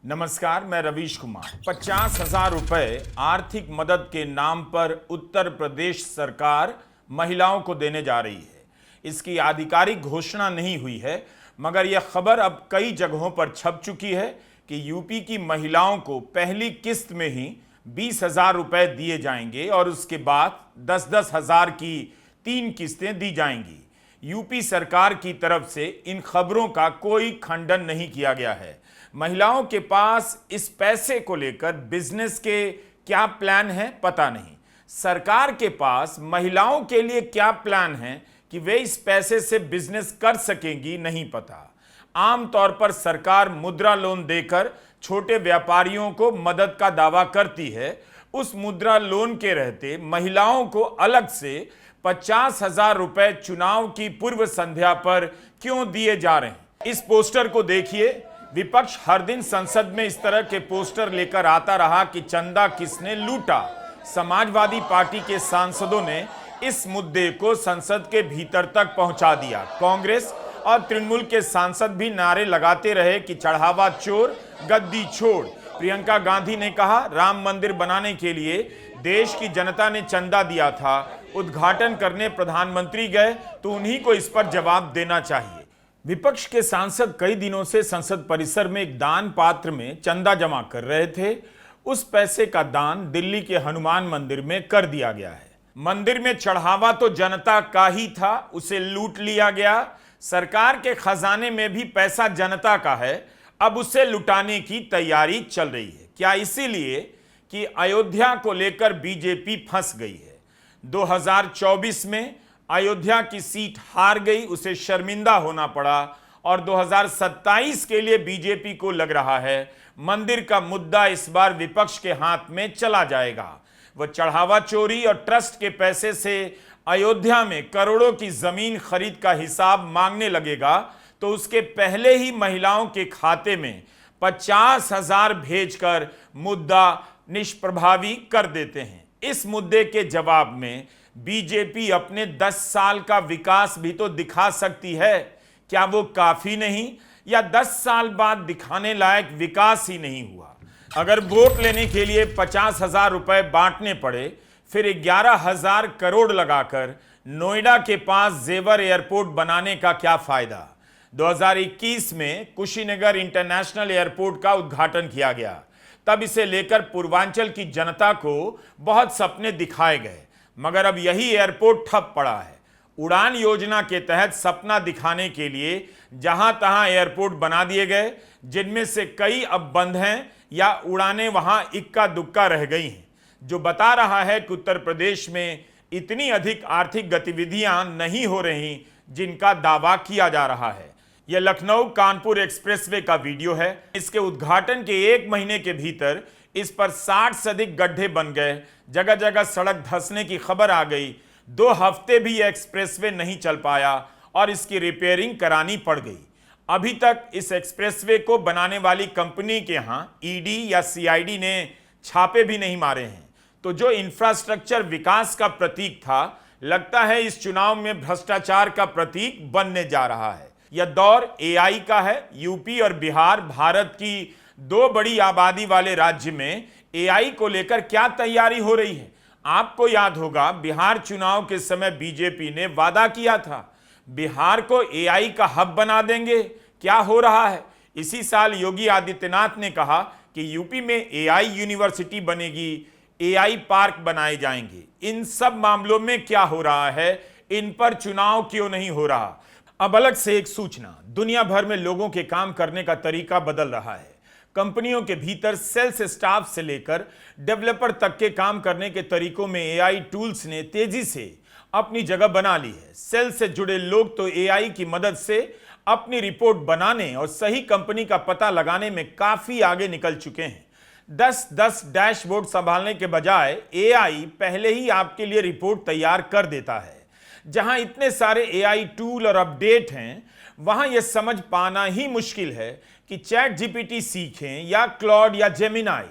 नमस्कार, मैं रवीश कुमार। 50,000 रुपए आर्थिक मदद के नाम पर उत्तर प्रदेश सरकार महिलाओं को देने जा रही है। इसकी आधिकारिक घोषणा नहीं हुई है, मगर यह खबर अब कई जगहों पर छप चुकी है कि यूपी की महिलाओं को पहली किस्त में ही 20,000 रुपए दिए जाएंगे और उसके बाद 10-10 हजार की 3 किस्तें दी जाएंगी। यूपी सरकार की तरफ से इन खबरों का कोई खंडन नहीं किया गया है। महिलाओं के पास इस पैसे को लेकर बिजनेस के क्या प्लान है पता नहीं। सरकार के पास महिलाओं के लिए क्या प्लान है कि वे इस पैसे से बिजनेस कर सकेंगी नहीं पता। आमतौर पर सरकार मुद्रा लोन देकर छोटे व्यापारियों को मदद का दावा करती है। उस मुद्रा लोन के रहते महिलाओं को अलग से 50,000 रुपए चुनाव की पूर्व संध्या पर क्यों दिए जा रहे हैं? इस पोस्टर को देखिए। विपक्ष हर दिन संसद में इस तरह के पोस्टर लेकर आता रहा कि चंदा किसने लूटा। समाजवादी पार्टी के सांसदों ने इस मुद्दे को संसद के भीतर तक पहुंचा दिया। कांग्रेस और तृणमूल के सांसद भी नारे लगाते रहे कि चढ़ावा चोर, गद्दी छोड़। प्रियंका गांधी ने कहा, राम मंदिर बनाने के लिए देश की जनता ने चंदा दिया था, उद्घाटन करने प्रधानमंत्री गए तो उन्हीं को इस पर जवाब देना चाहिए। विपक्ष के सांसद कई दिनों से संसद परिसर में एक दान पात्र में चंदा जमा कर रहे थे। उस पैसे का दान दिल्ली के हनुमान मंदिर में कर दिया गया है। मंदिर में चढ़ावा तो जनता का ही था, उसे लूट लिया गया। सरकार के खजाने में भी पैसा जनता का है, अब उसे लुटाने की तैयारी चल रही है। क्या इसीलिए कि अयोध्या को लेकर बीजेपी फंस गई है? 2024 में अयोध्या की सीट हार गई, उसे शर्मिंदा होना पड़ा और 2027 के लिए बीजेपी को लग रहा है मंदिर का मुद्दा इस बार विपक्ष के हाथ में चला जाएगा। वह चढ़ावा चोरी और ट्रस्ट के पैसे से अयोध्या में करोड़ों की जमीन खरीद का हिसाब मांगने लगेगा तो उसके पहले ही महिलाओं के खाते में 50,000 भेजकर मुद्दा निष्प्रभावी कर देते हैं। इस मुद्दे के जवाब में बीजेपी अपने 10 साल का विकास भी तो दिखा सकती है। क्या वो काफी नहीं, या 10 साल बाद दिखाने लायक विकास ही नहीं हुआ? अगर वोट लेने के लिए 50,000 रुपए बांटने पड़े, फिर 11,000 करोड़ लगाकर नोएडा के पास जेवर एयरपोर्ट बनाने का क्या फायदा? 2021 में कुशीनगर इंटरनेशनल एयरपोर्ट का उद्घाटन किया गया। तब इसे लेकर पूर्वांचल की जनता को बहुत सपने दिखाए गए, मगर अब यही एयरपोर्ट ठप पड़ा है। उड़ान योजना के तहत सपना दिखाने के लिए जहां तहां एयरपोर्ट बना दिए गए, जिनमें से कई अब बंद हैं या उड़ानें वहां इक्का दुक्का रह गई हैं, जो बता रहा है कि उत्तर प्रदेश में इतनी अधिक आर्थिक गतिविधियां नहीं हो रही जिनका दावा किया जा रहा है। यह लखनऊ कानपुर एक्सप्रेसवे का वीडियो है। इसके उद्घाटन के 1 महीने के भीतर इस पर 60 से अधिक गड्ढे बन गए, जगह जगह सड़क धंसने की खबर आ गई। 2 हफ्ते भी यह एक्सप्रेसवे नहीं चल पाया और इसकी रिपेयरिंग करानी पड़ गई। अभी तक इस एक्सप्रेसवे को बनाने वाली कंपनी के यहां ईडी या सीआईडी ने छापे भी नहीं मारे हैं। तो जो इंफ्रास्ट्रक्चर विकास का प्रतीक था, लगता है इस चुनाव में भ्रष्टाचार का प्रतीक बनने जा रहा है। यह दौर एआई का है। यूपी और बिहार भारत की 2 बड़ी आबादी वाले राज्य में एआई को लेकर क्या तैयारी हो रही है? आपको याद होगा, बिहार चुनाव के समय बीजेपी ने वादा किया था बिहार को एआई का हब बना देंगे। क्या हो रहा है? इसी साल योगी आदित्यनाथ ने कहा कि यूपी में एआई यूनिवर्सिटी बनेगी, एआई पार्क बनाए जाएंगे। इन सब मामलों में क्या हो रहा है? इन पर चुनाव क्यों नहीं हो रहा? अब अलग से एक सूचना, दुनिया भर में लोगों के काम करने का तरीका बदल रहा है। कंपनियों के भीतर सेल्स स्टाफ से लेकर डेवलपर तक के काम करने के तरीकों में एआई टूल्स ने तेजी से अपनी जगह बना ली है। सेल्स से जुड़े लोग तो एआई की मदद से अपनी रिपोर्ट बनाने और सही कंपनी का पता लगाने में काफी आगे निकल चुके हैं। 10-10 डैशबोर्ड संभालने के बजाय एआई पहले ही आपके लिए रिपोर्ट तैयार कर देता है। जहां इतने सारे एआई टूल और अपडेट हैं, वहां यह समझ पाना ही मुश्किल है कि चैट जीपीटी सीखें या क्लॉड या जेमिनाई,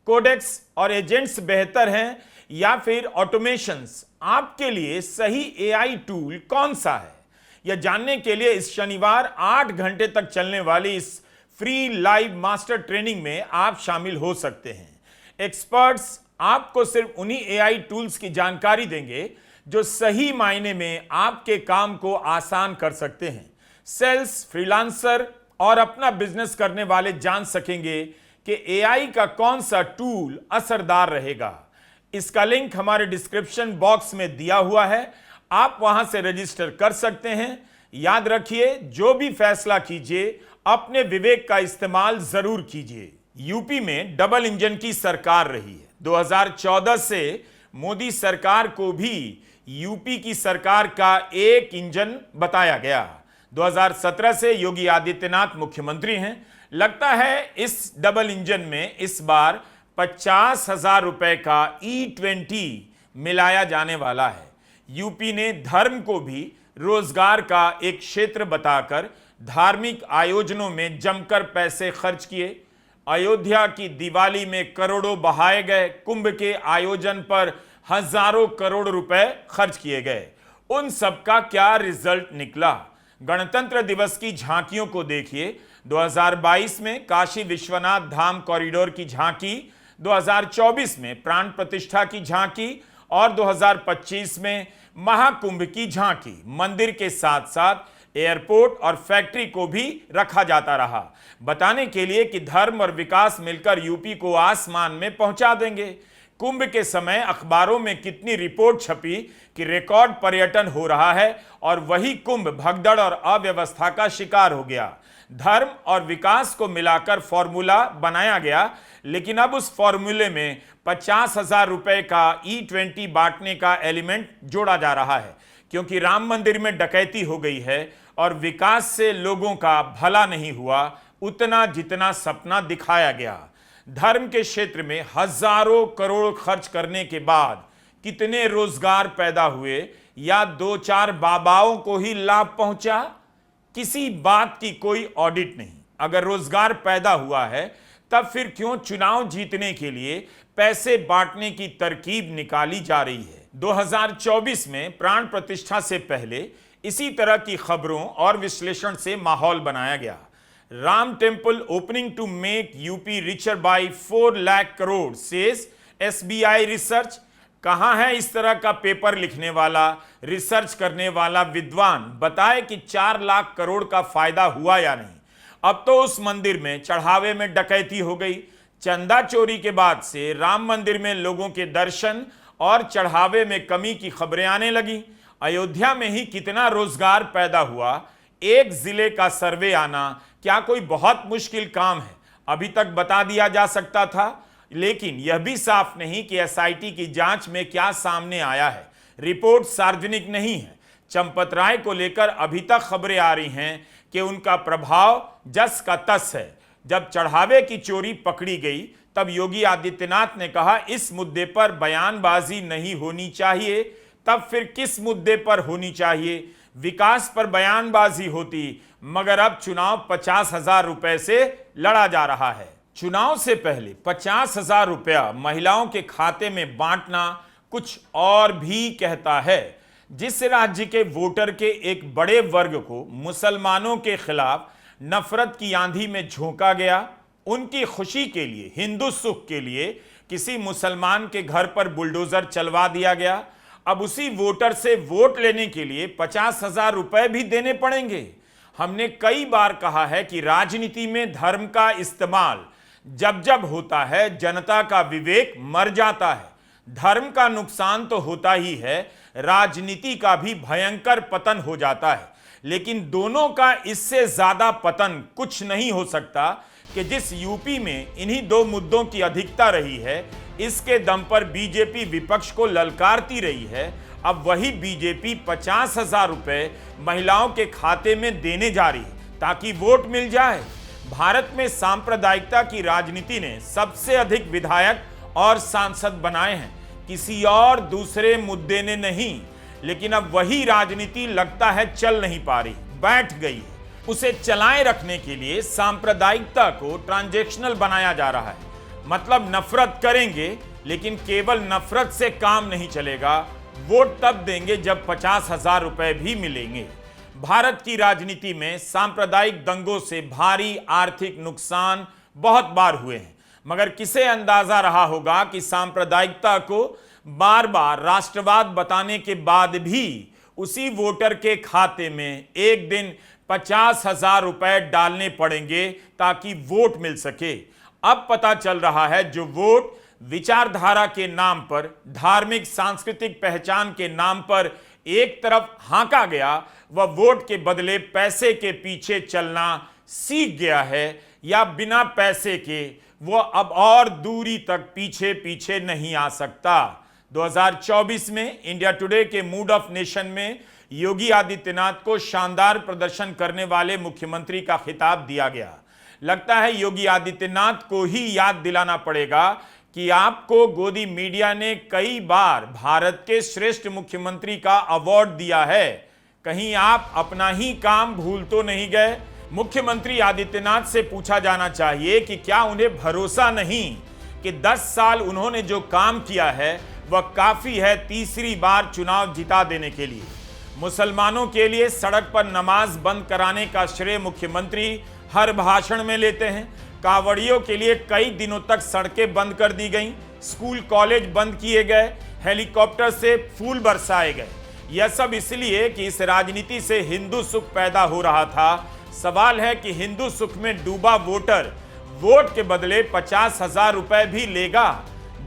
कोडेक्स और एजेंट्स बेहतर हैं या फिर ऑटोमेशंस। आपके लिए सही एआई टूल कौन सा है? यह जानने के लिए इस शनिवार 8 घंटे तक चलने वाली इस फ्री लाइव मास्टर ट्रेनिंग में आप शामिल हो सकते हैं। एक्सपर्ट्स आपको सिर्फ उन्हीं एआई टूल्स की जानकारी देंगे जो सही मायने में आपके काम को आसान कर सकते हैं। सेल्स, फ्रीलांसर और अपना बिजनेस करने वाले जान सकेंगे कि एआई का कौन सा टूल असरदार रहेगा। इसका लिंक हमारे डिस्क्रिप्शन बॉक्स में दिया हुआ है, आप वहां से रजिस्टर कर सकते हैं। याद रखिए, जो भी फैसला कीजिए अपने विवेक का इस्तेमाल जरूर कीजिए। यूपी में डबल इंजन की सरकार रही है। 2014 से मोदी सरकार को भी यूपी की सरकार का एक इंजन बताया गया। 2017 से योगी आदित्यनाथ मुख्यमंत्री हैं। लगता है इस डबल इंजन में इस बार 50,000 रुपए का E20 मिलाया जाने वाला है। यूपी ने धर्म को भी रोजगार का एक क्षेत्र बताकर धार्मिक आयोजनों में जमकर पैसे खर्च किए। अयोध्या की दिवाली में करोड़ों बहाए गए, कुंभ के आयोजन पर हजारों करोड़ रुपए खर्च किए गए। उन सबका क्या रिजल्ट निकला? गणतंत्र दिवस की झांकियों को देखिए। 2022 में काशी विश्वनाथ धाम कॉरिडोर की झांकी, 2024 में प्राण प्रतिष्ठा की झांकी और 2025 में महाकुंभ की झांकी। मंदिर के साथ साथ एयरपोर्ट और फैक्ट्री को भी रखा जाता रहा, बताने के लिए कि धर्म और विकास मिलकर यूपी को आसमान में पहुंचा देंगे। कुंभ के समय अखबारों में कितनी रिपोर्ट छपी कि रिकॉर्ड पर्यटन हो रहा है और वही कुंभ भगदड़ और अव्यवस्था का शिकार हो गया। धर्म और विकास को मिलाकर फॉर्मूला बनाया गया, लेकिन अब उस फॉर्मूले में 50,000 रुपए का E20 बांटने का एलिमेंट जोड़ा जा रहा है, क्योंकि राम मंदिर में डकैती हो गई है और विकास से लोगों का भला नहीं हुआ उतना जितना सपना दिखाया गया। धर्म के क्षेत्र में हजारों करोड़ खर्च करने के बाद कितने रोजगार पैदा हुए या 2-4 बाबाओं को ही लाभ पहुंचा? किसी बात की कोई ऑडिट नहीं। अगर रोजगार पैदा हुआ है तब फिर क्यों चुनाव जीतने के लिए पैसे बांटने की तरकीब निकाली जा रही है? 2024 में प्राण प्रतिष्ठा से पहले इसी तरह की खबरों और विश्लेषण से माहौल बनाया गया। Ram temple opening to make UP richer by 4 lakh crore says SBI research. कहां है इस तरह का पेपर लिखने वाला, रिसर्च करने वाला विद्वान? बताए कि 4 लाख करोड़ का फायदा हुआ या नहीं। अब तो उस मंदिर में चढ़ावे में डकैती हो गई। चंदा चोरी के बाद से राम मंदिर में लोगों के दर्शन और चढ़ावे में कमी की खबरें आने लगी। अयोध्या में ही कितना रोजगार पैदा हुआ, एक जिले का सर्वे आना क्या कोई बहुत मुश्किल काम है? अभी तक बता दिया जा सकता था, लेकिन यह भी साफ नहीं कि SIT की जांच में क्या सामने आया है। रिपोर्ट सार्वजनिक नहीं है। चंपत राय को लेकर अभी तक खबरें आ रही हैं कि उनका प्रभाव जस का तस है। जब चढ़ावे की चोरी पकड़ी गई तब योगी आदित्यनाथ ने कहा इस मुद्दे पर बयानबाजी नहीं होनी चाहिए। तब फिर किस मुद्दे पर होनी चाहिए? विकास पर बयानबाजी होती, मगर अब चुनाव 50,000 रुपए से लड़ा जा रहा है। चुनाव से पहले 50,000 रुपया महिलाओं के खाते में बांटना कुछ और भी कहता है। जिस राज्य के वोटर के एक बड़े वर्ग को मुसलमानों के खिलाफ नफरत की आंधी में झोंका गया, उनकी खुशी के लिए, हिंदू सुख के लिए किसी मुसलमान के घर पर बुलडोजर चलवा दिया गया। अब उसी वोटर से वोट लेने के लिए 50,000 रुपए भी देने पड़ेंगे। हमने कई बार कहा है कि राजनीति में धर्म का इस्तेमाल जब जब होता है जनता का विवेक मर जाता है। धर्म का नुकसान तो होता ही है, राजनीति का भी भयंकर पतन हो जाता है। लेकिन दोनों का इससे ज्यादा पतन कुछ नहीं हो सकता कि जिस यूपी में इन्हीं दो मुद्दों की अधिकता रही है, इसके दम पर बीजेपी विपक्ष को ललकारती रही है। अब वही बीजेपी 50,000 रुपए महिलाओं के खाते में देने जा रही है ताकि वोट मिल जाए। भारत में सांप्रदायिकता की राजनीति ने सबसे अधिक विधायक और सांसद बनाए हैं, किसी और दूसरे मुद्दे ने नहीं। लेकिन अब वही राजनीति लगता है चल नहीं पा रही, बैठ गई है। उसे चलाए रखने के लिए सांप्रदायिकता को ट्रांजैक्शनल बनाया जा रहा है। मतलब नफरत करेंगे, लेकिन केवल नफरत से काम नहीं चलेगा। वोट तब देंगे जब 50,000 रुपए भी मिलेंगे। भारत की राजनीति में सांप्रदायिक दंगों से भारी आर्थिक नुकसान बहुत बार हुए हैं, मगर किसे अंदाजा रहा होगा कि सांप्रदायिकता को बार बार राष्ट्रवाद बताने के बाद भी उसी वोटर के खाते में एक दिन 50,000 रुपए डालने पड़ेंगे ताकि वोट मिल सके। अब पता चल रहा है जो वोट विचारधारा के नाम पर, धार्मिक सांस्कृतिक पहचान के नाम पर एक तरफ हांका गया, वह वोट के बदले पैसे के पीछे चलना सीख गया है, या बिना पैसे के वह अब और दूरी तक पीछे पीछे नहीं आ सकता। 2024 में इंडिया टुडे के मूड ऑफ नेशन में योगी आदित्यनाथ को शानदार प्रदर्शन करने वाले मुख्यमंत्री का खिताब दिया गया। लगता है योगी आदित्यनाथ को ही याद दिलाना पड़ेगा कि आपको गोदी मीडिया ने कई बार भारत के श्रेष्ठ मुख्यमंत्री का अवार्ड दिया है। कहीं आप अपना ही काम भूल तो नहीं गए? मुख्यमंत्री आदित्यनाथ से पूछा जाना चाहिए कि क्या उन्हें भरोसा नहीं कि 10 साल उन्होंने जो काम किया है वह काफी है तीसरी बार चुनाव जिता देने के लिए। मुसलमानों के लिए सड़क पर नमाज बंद कराने का श्रेय मुख्यमंत्री हर भाषण में लेते हैं। कांवड़ियों के लिए कई दिनों तक सड़कें बंद कर दी गईं, स्कूल कॉलेज बंद किए गए, हेलीकॉप्टर से फूल बरसाए गए। यह सब इसलिए कि इस राजनीति से हिंदू सुख पैदा हो रहा था। सवाल है कि हिंदू सुख में डूबा वोटर वोट के बदले 50,000 रुपए भी लेगा।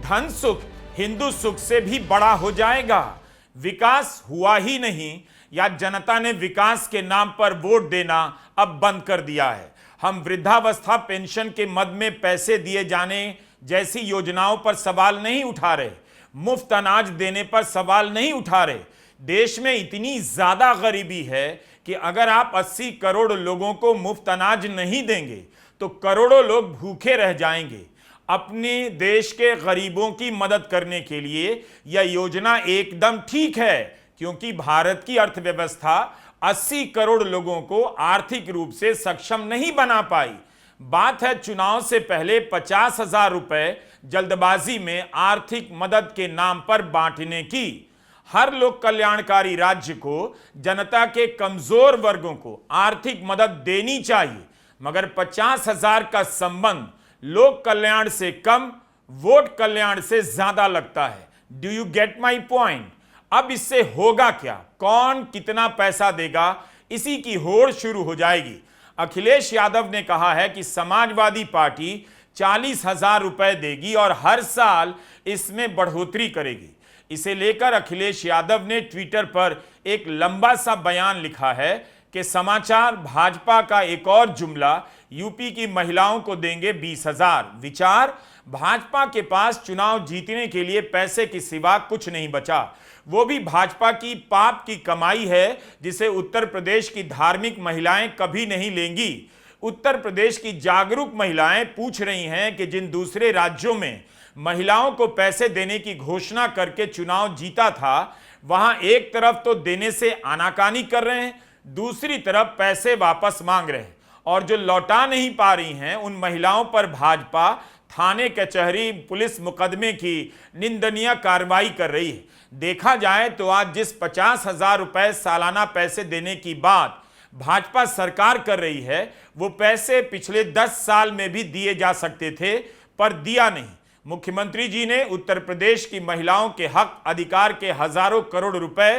धन सुख हिंदू सुख से भी बड़ा हो जाएगा। विकास हुआ ही नहीं, या जनता ने विकास के नाम पर वोट देना अब बंद कर दिया है। हम वृद्धावस्था पेंशन के मद में पैसे दिए जाने जैसी योजनाओं पर सवाल नहीं उठा रहे, मुफ्त अनाज देने पर सवाल नहीं उठा रहे। देश में इतनी ज्यादा गरीबी है कि अगर आप 80 करोड़ लोगों को मुफ्त अनाज नहीं देंगे तो करोड़ों लोग भूखे रह जाएंगे। अपने देश के गरीबों की मदद करने के लिए यह योजना एकदम ठीक है, क्योंकि भारत की अर्थव्यवस्था 80 करोड़ लोगों को आर्थिक रूप से सक्षम नहीं बना पाई। बात है चुनाव से पहले 50,000 रुपए जल्दबाजी में आर्थिक मदद के नाम पर बांटने की। हर लोक कल्याणकारी राज्य को जनता के कमजोर वर्गों को आर्थिक मदद देनी चाहिए, मगर 50,000 का संबंध लोक कल्याण से कम, वोट कल्याण से ज्यादा लगता है। Do you get my point? अब इससे होगा क्या? कौन कितना पैसा देगा, इसी की होड़ शुरू हो जाएगी। अखिलेश यादव ने कहा है कि समाजवादी पार्टी 40,000 रुपए देगी और हर साल इसमें बढ़ोतरी करेगी। इसे लेकर अखिलेश यादव ने ट्विटर पर एक लंबा सा बयान लिखा है कि समाचार भाजपा का एक और जुमला, यूपी की महिलाओं को देंगे 20,000। विचार, भाजपा के पास चुनाव जीतने के लिए पैसे के सिवा कुछ नहीं बचा। वो भी भाजपा की पाप की कमाई है जिसे उत्तर प्रदेश की धार्मिक महिलाएं कभी नहीं लेंगी। उत्तर प्रदेश की जागरूक महिलाएं पूछ रही हैं कि जिन दूसरे राज्यों में महिलाओं को पैसे देने की घोषणा करके चुनाव जीता था, वहां एक तरफ तो देने से आनाकानी कर रहे हैं, दूसरी तरफ पैसे वापस मांग रहे हैं, और जो लौटा नहीं पा रही हैं उन महिलाओं पर भाजपा थाने कचहरी पुलिस मुकदमे की निंदनीय कार्रवाई कर रही है। देखा जाए तो आज जिस 50,000 रुपए सालाना पैसे देने की बात भाजपा सरकार कर रही है, वो पैसे पिछले 10 साल में भी दिए जा सकते थे, पर दिया नहीं। मुख्यमंत्री जी ने उत्तर प्रदेश की महिलाओं के हक अधिकार के हजारों करोड़ रुपए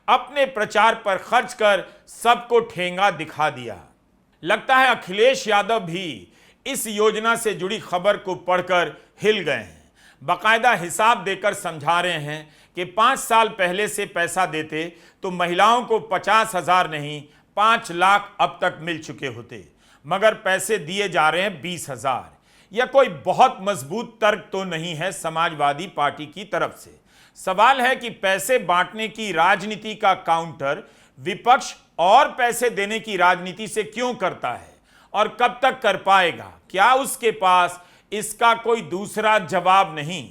अपने प्रचार पर खर्च कर सबको ठेंगा दिखा दिया। लगता है अखिलेश यादव भी इस योजना से जुड़ी खबर को पढ़कर हिल गए हैं। बाकायदा हिसाब देकर समझा रहे हैं कि 5 साल पहले से पैसा देते तो महिलाओं को 50,000 नहीं 5 लाख अब तक मिल चुके होते, मगर पैसे दिए जा रहे हैं 20,000। यह कोई बहुत मजबूत तर्क तो नहीं है समाजवादी पार्टी की तरफ से। सवाल है कि पैसे बांटने की राजनीति का काउंटर विपक्ष और पैसे देने की राजनीति से क्यों करता है और कब तक कर पाएगा? क्या उसके पास इसका कोई दूसरा जवाब नहीं?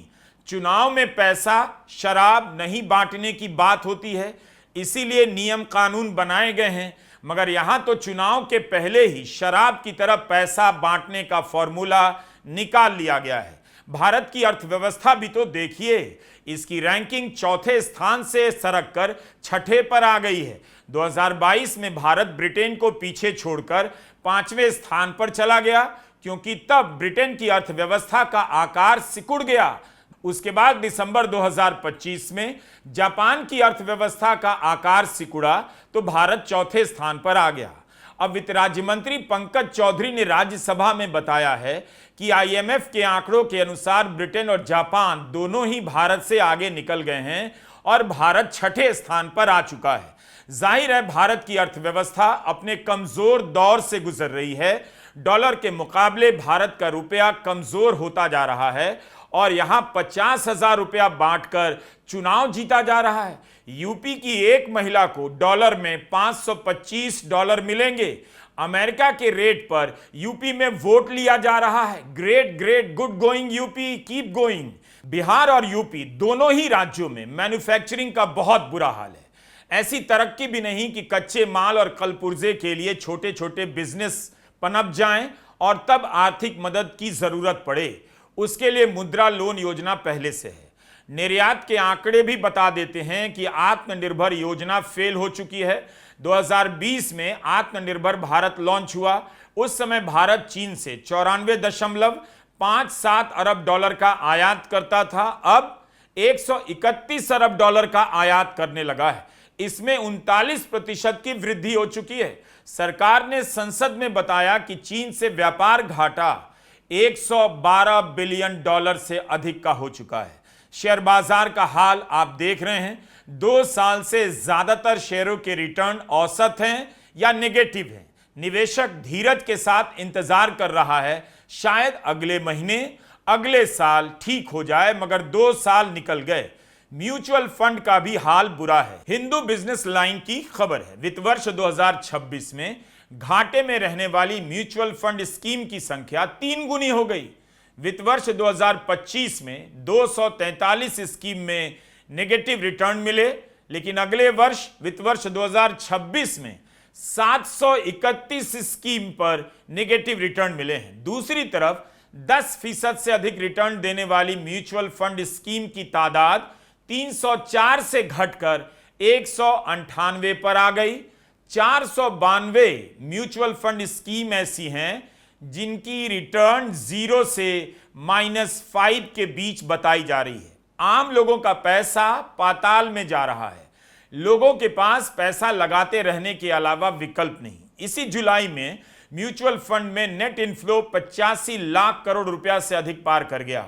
चुनाव में पैसा शराब नहीं बांटने की बात होती है, इसीलिए नियम कानून बनाए गए हैं, मगर यहां तो चुनाव के पहले ही शराब की तरफ पैसा बांटने का फॉर्मूला निकाल लिया गया है। भारत की अर्थव्यवस्था भी तो देखिए, इसकी रैंकिंग चौथे स्थान से सरक कर छठे पर आ गई है। 2022 में भारत ब्रिटेन को पीछे छोड़कर 5वें स्थान पर चला गया, क्योंकि तब ब्रिटेन की अर्थव्यवस्था का आकार सिकुड़ गया। उसके बाद दिसंबर 2025 में जापान की अर्थव्यवस्था का आकार सिकुड़ा तो भारत चौथे स्थान पर आ गया। अब वित्त राज्य मंत्री पंकज चौधरी ने राज्यसभा में बताया है कि आईएमएफ के आंकड़ों के अनुसार ब्रिटेन और जापान दोनों ही भारत से आगे निकल गए हैं और भारत छठे स्थान पर आ चुका है। जाहिर है, भारत की अर्थव्यवस्था अपने कमजोर दौर से गुजर रही है। डॉलर के मुकाबले भारत का रुपया कमजोर होता जा रहा है और यहां 50,000 रुपया बांटकर चुनाव जीता जा रहा है। यूपी की एक महिला को डॉलर में $525 मिलेंगे। अमेरिका के रेट पर यूपी में वोट लिया जा रहा है। Great great, good going UP, keep going. Bihar और यूपी दोनों ही राज्यों में मैन्युफैक्चरिंग का बहुत बुरा हाल है। ऐसी तरक्की भी नहीं कि कच्चे माल और कलपुर्जे के लिए छोटे छोटे बिजनेस पनप जाएं और तब आर्थिक मदद की जरूरत पड़े। उसके लिए मुद्रा लोन योजना पहले से है। निर्यात के आंकड़े भी बता देते हैं कि आत्मनिर्भर योजना फेल हो चुकी है। 2020 में आत्मनिर्भर भारत लॉन्च हुआ। उस समय भारत चीन से 94.57 अरब डॉलर का आयात करता था, अब 131 अरब डॉलर का आयात करने लगा है। इसमें 39% की वृद्धि हो चुकी है। सरकार ने संसद में बताया कि चीन से व्यापार घाटा 112 बिलियन डॉलर से अधिक का हो चुका है। शेयर बाजार का हाल आप देख रहे हैं। 2 साल से ज्यादातर शेयरों के रिटर्न औसत हैं या नेगेटिव हैं। निवेशक धीरज के साथ इंतजार कर रहा है, शायद अगले महीने, अगले साल ठीक हो जाए, मगर 2 साल निकल गए। म्यूचुअल फंड का भी हाल बुरा है। हिंदू बिजनेस लाइन की खबर है, वित्त वर्ष 2026 में घाटे में रहने वाली म्यूचुअल फंड स्कीम की संख्या 3 गुनी हो गई। वित्त वर्ष 2025 में 243 स्कीम में नेगेटिव रिटर्न मिले, लेकिन अगले वर्ष वित्त वर्ष 2026 में 731 स्कीम पर नेगेटिव रिटर्न मिले हैं। दूसरी तरफ 10% से अधिक रिटर्न देने वाली म्यूचुअल फंड स्कीम की तादाद 304 से घटकर 198 पर आ गई। 492 म्यूचुअल फंड स्कीम ऐसी हैं जिनकी रिटर्न 0 से -5 के बीच बताई जा रही है। आम लोगों का पैसा पाताल में जा रहा है। लोगों के पास पैसा लगाते रहने के अलावा विकल्प नहीं। इसी जुलाई में म्यूचुअल फंड में नेट इनफ्लो 85 लाख करोड़ रुपया से अधिक पार कर गया।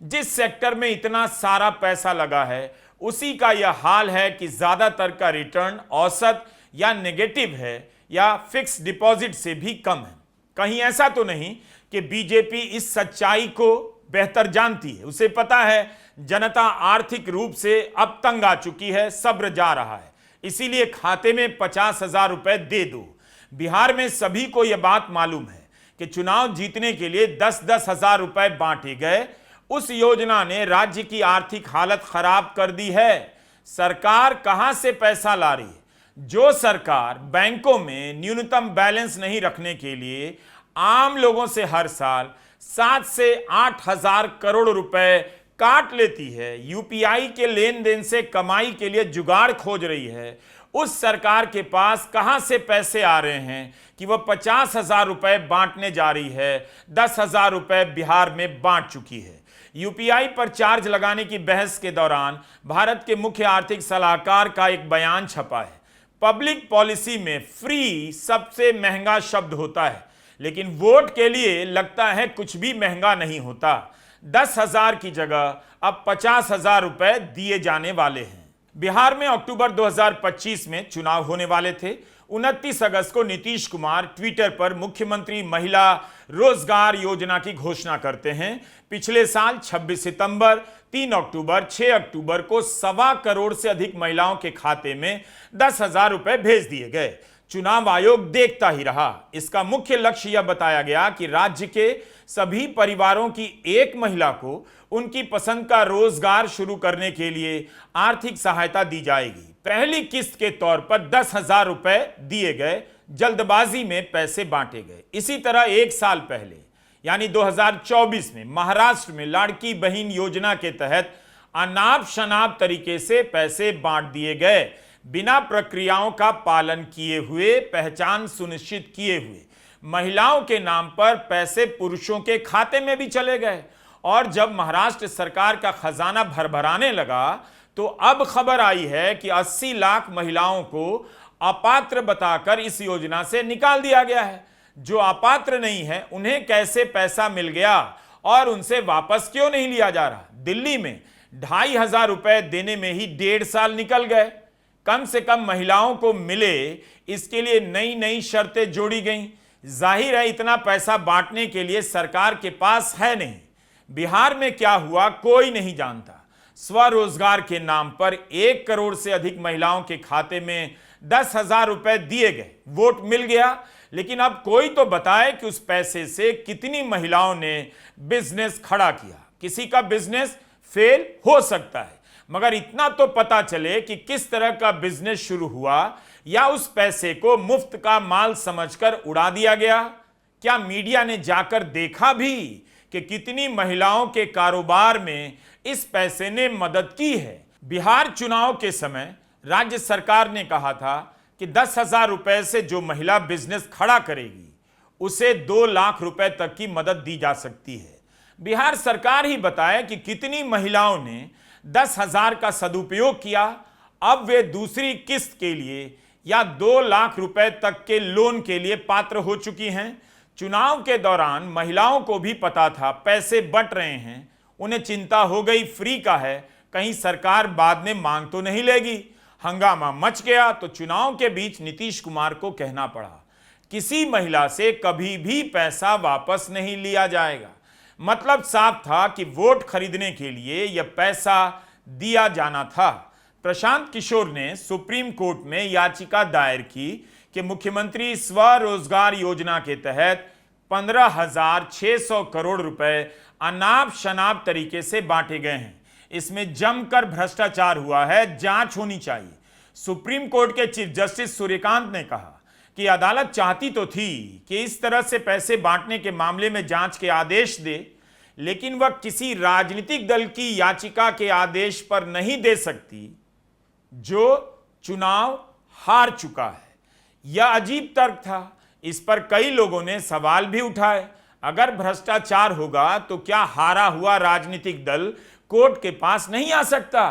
जिस सेक्टर में इतना सारा पैसा लगा है, उसी का यह हाल है कि ज्यादातर का रिटर्न औसत या नेगेटिव है या फिक्स डिपॉजिट से भी कम है। कहीं ऐसा तो नहीं कि बीजेपी इस सच्चाई को बेहतर जानती है। उसे पता है जनता आर्थिक रूप से अब तंग आ चुकी है, सब्र जा रहा है, इसीलिए खाते में 50,000 रुपए दे दो। बिहार में सभी को यह बात मालूम है कि चुनाव जीतने के लिए 10-10 हजार रुपए बांटे गए। उस योजना ने राज्य की आर्थिक हालत खराब कर दी है। सरकार कहां से पैसा ला रही है? जो सरकार बैंकों में न्यूनतम बैलेंस नहीं रखने के लिए आम लोगों से हर साल 7 से 8 हजार करोड़ रुपए काट लेती है, यूपीआई के लेन देन से कमाई के लिए जुगाड़ खोज रही है, उस सरकार के पास कहां से पैसे आ रहे हैं कि वह 50,000 रुपए बांटने जा रही है? 10,000 रुपए बिहार में बांट चुकी है। यूपीआई पर चार्ज लगाने की बहस के दौरान भारत के मुख्य आर्थिक सलाहकार का एक बयान छपा है। पब्लिक पॉलिसी में फ्री सबसे महंगा शब्द होता है, लेकिन वोट के लिए लगता है कुछ भी महंगा नहीं होता। 10,000 की जगह अब 50,000 रुपए दिए जाने वाले हैं। बिहार में अक्टूबर 2025 में चुनाव होने वाले थे। 29 अगस्त को नीतीश कुमार ट्विटर पर मुख्यमंत्री महिला रोजगार योजना की घोषणा करते हैं। पिछले साल 26 सितंबर, 3 अक्टूबर, 6 अक्टूबर को 1.25 करोड़ से अधिक महिलाओं के खाते में 10,000 रुपए भेज दिए गए। चुनाव आयोग देखता ही रहा। इसका मुख्य लक्ष्य यह बताया गया कि राज्य के सभी परिवारों की एक महिला को उनकी पसंद का रोजगार शुरू करने के लिए आर्थिक सहायता दी जाएगी। पहली किस्त के तौर पर 10,000 रुपए दिए गए, जल्दबाजी में पैसे बांटे गए। इसी तरह 1 साल पहले यानी 2024 में महाराष्ट्र में लाड़की बहन योजना के तहत अनाप शनाप तरीके से पैसे बांट दिए गए, बिना प्रक्रियाओं का पालन किए हुए, पहचान सुनिश्चित किए हुए। महिलाओं के नाम पर पैसे पुरुषों के खाते में भी चले गए और जब महाराष्ट्र सरकार का खजाना भरभराने लगा तो अब खबर आई है कि 80 लाख महिलाओं को अपात्र बताकर इस योजना से निकाल दिया गया है। जो अपात्र नहीं है उन्हें कैसे पैसा मिल गया और उनसे वापस क्यों नहीं लिया जा रहा? दिल्ली में 2,500 रुपए देने में ही 1.5 साल निकल गए। कम से कम महिलाओं को मिले, इसके लिए नई नई शर्तें जोड़ी गईं। जाहिर है इतना पैसा बांटने के लिए सरकार के पास है नहीं। बिहार में क्या हुआ कोई नहीं जानता। स्वरोजगार के नाम पर 1 करोड़ से अधिक महिलाओं के खाते में 10,000 रुपए दिए गए, वोट मिल गया, लेकिन अब कोई तो बताए कि उस पैसे से कितनी महिलाओं ने बिजनेस खड़ा किया। किसी का बिजनेस फेल हो सकता है, मगर इतना तो पता चले कि किस तरह का बिजनेस शुरू हुआ या उस पैसे को मुफ्त का माल समझकर उड़ा दिया गया। क्या मीडिया ने जाकर देखा भी कि कितनी महिलाओं के कारोबार में इस पैसे ने मदद की है? बिहार चुनाव के समय राज्य सरकार ने कहा था कि 10,000 रुपए से जो महिला बिजनेस खड़ा करेगी उसे 2 लाख रुपए तक की मदद दी जा सकती है। बिहार सरकार ही बताए कि कितनी महिलाओं ने 10,000 का सदुपयोग किया। अब वे दूसरी किस्त के लिए या 2 लाख रुपए तक के लोन के लिए पात्र हो चुकी हैं। चुनाव के दौरान महिलाओं को भी पता था पैसे बंट रहे हैं, उन्हें चिंता हो गई फ्री का है, कहीं सरकार बाद में मांग तो नहीं लेगी। हंगामा मच गया तो चुनाव के बीच नीतीश कुमार को कहना पड़ा किसी महिला से कभी भी पैसा वापस नहीं लिया जाएगा। मतलब साफ था कि वोट खरीदने के लिए यह पैसा दिया जाना था। प्रशांत किशोर ने सुप्रीम कोर्ट में याचिका दायर की कि मुख्यमंत्री स्वरोजगार योजना के तहत 15,600 करोड़ रुपए अनाप शनाप तरीके से बांटे गए हैं। इसमें जमकर भ्रष्टाचार हुआ है, जांच होनी चाहिए। सुप्रीम कोर्ट के चीफ जस्टिस सूर्यकांत ने कहा कि अदालत चाहती तो थी कि इस तरह से पैसे बांटने के मामले में जांच के आदेश दे, लेकिन वह किसी राजनीतिक दल की याचिका के आदेश पर नहीं दे सकती जो चुनाव हार चुका है। यह अजीब तर्क था। इस पर कई लोगों ने सवाल भी उठाए। अगर भ्रष्टाचार होगा तो क्या हारा हुआ राजनीतिक दल कोर्ट के पास नहीं आ सकता?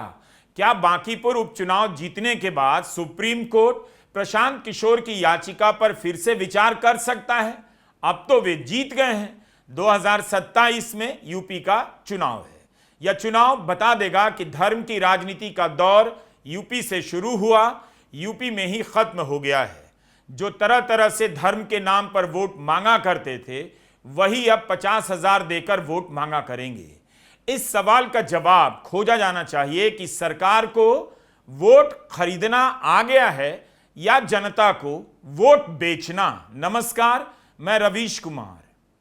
क्या बांकीपुर उपचुनाव जीतने के बाद सुप्रीम कोर्ट प्रशांत किशोर की याचिका पर फिर से विचार कर सकता है? अब तो वे जीत गए हैं। 2027 में यूपी का चुनाव है। यह चुनाव बता देगा कि धर्म की राजनीति का दौर यूपी से शुरू हुआ, यूपी में ही खत्म हो गया है। जो तरह तरह से धर्म के नाम पर वोट मांगा करते थे वही अब 50,000 देकर वोट मांगा करेंगे। इस सवाल का जवाब खोजा जाना चाहिए कि सरकार को वोट खरीदना आ गया है या जनता को वोट बेचना। नमस्कार, मैं रवीश कुमार।